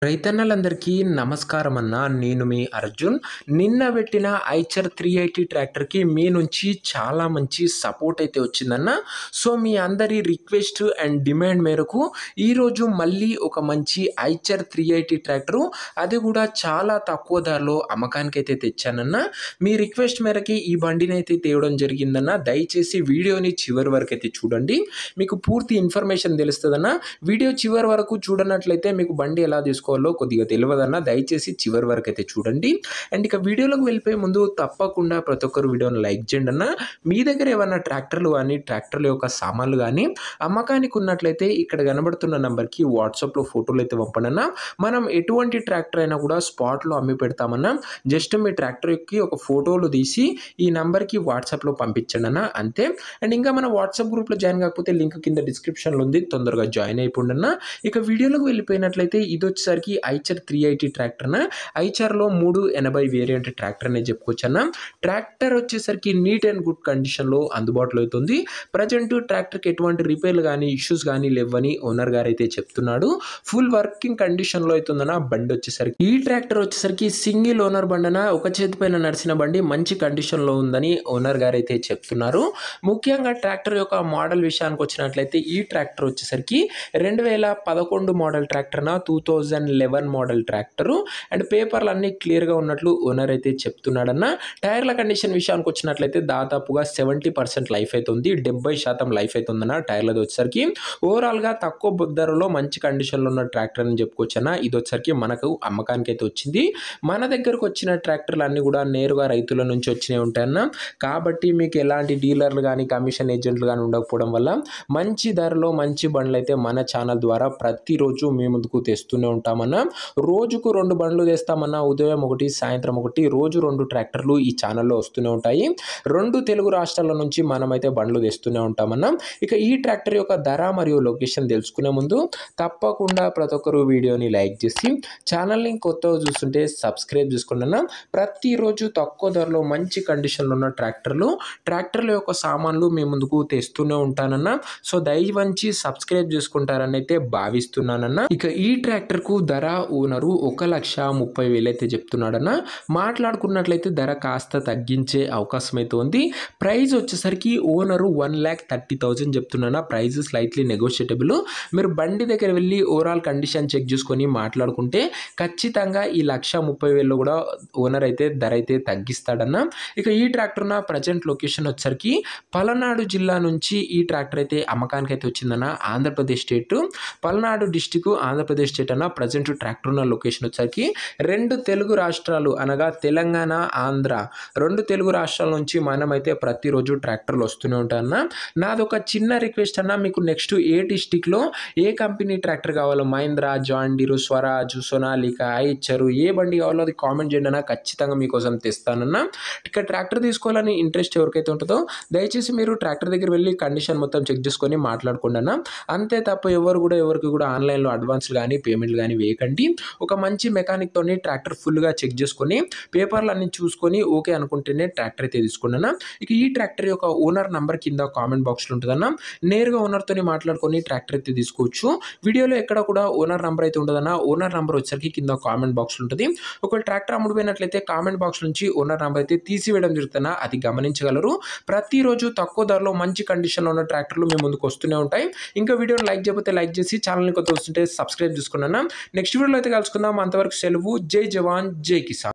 రైతన్నలందరికీ నమస్కారం అన్న. నేను మీ అర్జున్. నిన్న పెట్టిన ఐచర్ 380 ట్రాక్టర్‌కి మీ నుంచి చాలా మంచి సపోర్ట్ అయితే వచ్చిందన్న. సో, మీ అందరి రిక్వెస్ట్ అండ్ డిమాండ్ మేరకు ఈరోజు మళ్ళీ ఒక మంచి ఐచర్ 380 ట్రాక్టరు, అది కూడా చాలా తక్కువ ధరలో అమ్మకానికైతే తెచ్చానన్న. మీ రిక్వెస్ట్ మేరకి ఈ బండినైతే తేవడం జరిగిందన్న. దయచేసి వీడియోని చివరి వరకైతే చూడండి. మీకు పూర్తి ఇన్ఫర్మేషన్ తెలుస్తదన్న. వీడియో చివరి వరకు చూడనట్లయితే మీకు బండి ఎలా తీసుకోవాలో కొద్దిగా తెలియదన్న. దయచేసి చివరి వరకు అయితే చూడండి. అండ్ ఇక వీడియోలోకి వెళ్ళిపోయే ముందు తప్పకుండా ప్రతి ఒక్కరు వీడియోని లైక్ చేయండి అన్న. మీ దగ్గర ఏమన్నా ట్రాక్టర్లు కానీ ట్రాక్టర్ల యొక్క సామాన్లు కానీ అమ్మకానికి ఉన్నట్లయితే ఇక్కడ కనబడుతున్న నెంబర్కి వాట్సాప్లో ఫోటోలు అయితే పంపండి. మనం ఎటువంటి ట్రాక్టర్ అయినా కూడా స్పాట్లో అమ్మి పెడతామన్నా. జస్ట్ మీ ట్రాక్టర్కి ఒక ఫోటోలు తీసి ఈ నెంబర్కి వాట్సాప్లో పంపించండి అన్న, అంతే. అండ్ ఇంకా మన వాట్సాప్ గ్రూప్లో జాయిన్ కాకపోతే లింక్ కింద డిస్క్రిప్షన్లో ఉంది, తొందరగా జాయిన్ అయిపోండి అన్న. ఇక వీడియోలోకి వెళ్ళిపోయినట్లయితే ఇది వచ్చేసరికి ఐచర్ 380 ట్రాక్టర్ అన్న. ఐచర్లో 380 వేరియంట్ ట్రాక్టర్ అనే చెప్పుకోవచ్చు అన్న. ట్రాక్టర్ వచ్చేసరికి నీట్ అండ్ గుడ్ కండిషన్లో అందుబాటులో అవుతుంది. ప్రజెంట్ ట్రాక్టర్కి ఎటువంటి రిపేర్లు కానీ ఇష్యూస్ కానీ లేవని ఓనర్ గారు అయితే చెప్తున్నాడు. ఫుల్ వర్కింగ్ కండిషన్లో అవుతుందన్న బండి వచ్చేసరికి. ఈ ట్రాక్టర్ వచ్చేసరికి సింగిల్ ఓనర్ బండి అన్న. ఒక చేతి పైన నడిచిన బండి మంచి కండిషన్లో ఉందని ఓనర్ గారు అయితే చెప్తున్నారు. ముఖ్యంగా ట్రాక్టర్ యొక్క మోడల్ విషయానికి వచ్చినట్లయితే ఈ ట్రాక్టర్ వచ్చేసరికి 2011 మోడల్ ట్రాక్టర్ అన్న. 2011 మోడల్ ట్రాక్టరు. అండ్ పేపర్లు అన్నీ క్లియర్గా ఉన్నట్లు ఓనర్ అయితే చెప్తున్నాడన్న. టైర్ల కండిషన్ విషయానికి వచ్చినట్లయితే దాదాపుగా 70% లైఫ్ అయితే ఉంది, 70% లైఫ్ అయితే ఉందన్న టైర్లది వచ్చేసరికి. ఓవరాల్గా తక్కువ ధరలో మంచి కండిషన్లో ఉన్న ట్రాక్టర్ అని చెప్పుకోవచ్చు అన్న. ఇది వచ్చేసరికి మనకు అమ్మకానికి అయితే వచ్చింది. మన దగ్గరకు వచ్చిన ట్రాక్టర్లు అన్నీ కూడా నేరుగా రైతుల నుంచి వచ్చినవి ఉంటాయన్న. కాబట్టి మీకు ఎలాంటి డీలర్లు కానీ కమిషన్ ఏజెంట్లు కానీ ఉండకపోవడం వల్ల మంచి ధరలో మంచి బండ్లు అయితే మన ఛానల్ ద్వారా ప్రతిరోజు మీ ముందుకు తెస్తూనే ఉంటామన్నా. రోజుకు 2 బండ్లు తెస్తామన్నా. ఉదయం ఒకటి, సాయంత్రం ఒకటి, రోజు 2 ట్రాక్టర్లు ఈ ఛానల్లో వస్తూనే ఉంటాయి. 2 తెలుగు రాష్ట్రాల నుంచి మనమైతే బండ్లు తెస్తూనే ఉంటామన్నా. ఇక ఈ ట్రాక్టర్ యొక్క ధర మరియు లొకేషన్ తెలుసుకునే ముందు తప్పకుండా ప్రతి ఒక్కరు వీడియోని లైక్ చేసి ఛానల్ని కొత్తగా చూస్తుంటే సబ్స్క్రైబ్ చేసుకోండి అన్న. ప్రతిరోజు తక్కువ ధరలో మంచి కండిషన్లో ఉన్న ట్రాక్టర్ల యొక్క సామాన్లు మీ ముందుకు తెస్తూనే ఉంటానన్న. సో దయవంచి సబ్స్క్రైబ్ చేసుకుంటారని అయితే భావిస్తున్నానన్న. ఇక ఈ ట్రాక్టర్ కు ధర ఓనరు 1,30,000 అయితే చెప్తున్నాడన్న. మాట్లాడుకున్నట్లయితే ధర కాస్త తగ్గించే అవకాశం అయితే ఉంది. ప్రైస్ వచ్చేసరికి ఓనరు 1,30,000 చెప్తున్నా. Price slightly negotiable. మీరు బండి దగ్గర వెళ్ళి ఓవరాల్ కండిషన్ చెక్ చేసుకొని మాట్లాడుకుంటే ఖచ్చితంగా ఈ 1,30,000 కూడా ఓనర్ అయితే ధర అయితే తగ్గిస్తాడన్న. ఇక ఈ ట్రాక్టర్ నా ప్రజెంట్ లొకేషన్ వచ్చేసరికి పలనాడు జిల్లా నుంచి ఈ ట్రాక్టర్ అయితే అమ్మకానికి అయితే వచ్చిందన్న. Andhra Pradesh state, Palnadu district, Andhra Pradesh state అన్న. ప్రజెంట్ ట్రాక్టర్ ఉన్న లొకేషన్ వచ్చేసరికి 2 తెలుగు రాష్ట్రాలు అనగా తెలంగాణ, ఆంధ్ర, 2 తెలుగు రాష్ట్రాల నుంచి మనమైతే ప్రతిరోజు ట్రాక్టర్లు వస్తూనే ఉంటాయన్న. నాదొక చిన్న రిక్వెస్ట్ అన్న, మీకు నెక్స్ట్ ఏ డిస్టిక్లో ఏ కంపెనీ ట్రాక్టర్ కావాలో, మహీంద్రా, జాన్ డీర్, స్వరాజ్, సోనాలిక, ఐచర్, ఏ బండి కావాలో అది కామెంట్ చేయండి అన్న. ఖచ్చితంగా మీకోసం తెస్తానన్న. ఇక ట్రాక్టర్ తీసుకోవాలని ఇంట్రెస్ట్ ఎవరికైతే ఉంటుందో దయచేసి మీరు ట్రాక్టర్ దగ్గర వెళ్ళి కండిషన్ మొత్తం చెక్ చేసుకొని మాట్లాడుకోండి అన్న. అంతే తప్ప ఎవరికి కూడా ఆన్లైన్లో అడ్వాన్స్లు కానీ పేమెంట్లు కానీ వేయకండి. ఒక మంచి మెకానిక్ తోని ట్రాక్టర్ ఫుల్గా చెక్ చేసుకొని పేపర్లు అన్ని చూసుకొని ఓకే అనుకుంటేనే ట్రాక్టర్ అయితే తీసుకోండి అన్న. ఇక ఈ ట్రాక్టర్ యొక్క ఓనర్ నంబర్ కింద కామెంట్ బాక్స్లో ఉంటుందన్న. నేరుగా ఓనర్తో మాట్లాడుకొని ట్రాక్టర్ అయితే తీసుకోవచ్చు. వీడియోలో ఎక్కడ కూడా ఓనర్ నంబర్ అయితే ఉండదన్న. ఓనర్ నంబర్ వచ్చేసరికి కింద కామెంట్ బాక్స్లో ఉంటుంది. ఒకవేళ ట్రాక్టర్ అమ్ముడుపోయినట్లయితే కామెంట్ బాక్స్ నుంచి ఓనర్ నంబర్ అయితే తీసివేయడం జరుగుతుందన్న. అది గమనించగలరు. ప్రతిరోజు తక్కువ ధరలో మంచి కండిషన్లో ఉన్న ట్రాక్టర్లు మీ ముందుకు వస్తూనే ఉంటాయి. ఇంకా వీడియోని లైక్ చేయకపోతే లైక్ చేసి ఛానల్ని కొత్త వస్తుంటే సబ్స్క్రైబ్ చేసుకున్నాను. నెక్స్ట్ వీడియోలో అయితే కలుసుకుందాం. అంతవరకు సెలవు. జై జవాన్, జై కిసాన్.